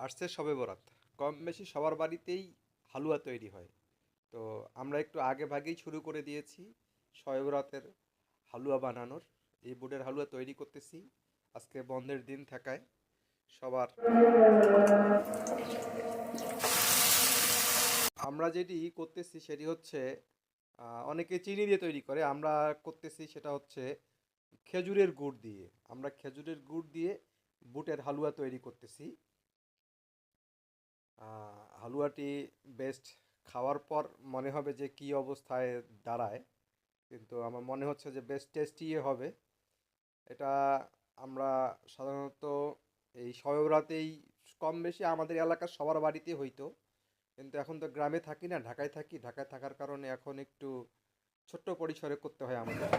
আসছে শবে বরাত। কম বেশি সবার বাড়িতেই হালুয়া তৈরি হয়। তো আমরা একটু আগে ভাগেই শুরু করে দিয়েছি শবে বরাতের হালুয়া বানানোর। এই বুটের হালুয়া তৈরি করতেছি আজকে বন্ধের দিন থাকায় সবার। আমরা যেটি করতেছি সেটি হচ্ছে অনেকে চিনি দিয়ে তৈরি করে, আমরা করতেছি সেটা হচ্ছে খেজুরের গুড় দিয়ে। আমরা খেজুরের গুড় দিয়ে বুটের হালুয়া তৈরি করতেছি। হালুয়াটি বেস্ট, খাওয়ার পর মনে হবে যে কি অবস্থায় দাঁড়ায়, কিন্তু আমার মনে হচ্ছে যে বেস্ট টেস্টি হবে এটা। আমরা সাধারণত এই শবে বরাতেই কম বেশি আমাদের এলাকার সবার বাড়িতে হইতো, কিন্তু এখন তো গ্রামে থাকি না, ঢাকায় থাকি। ঢাকায় থাকার কারণে এখন একটু ছোট্ট পরিসরে করতে হয় আমাদের।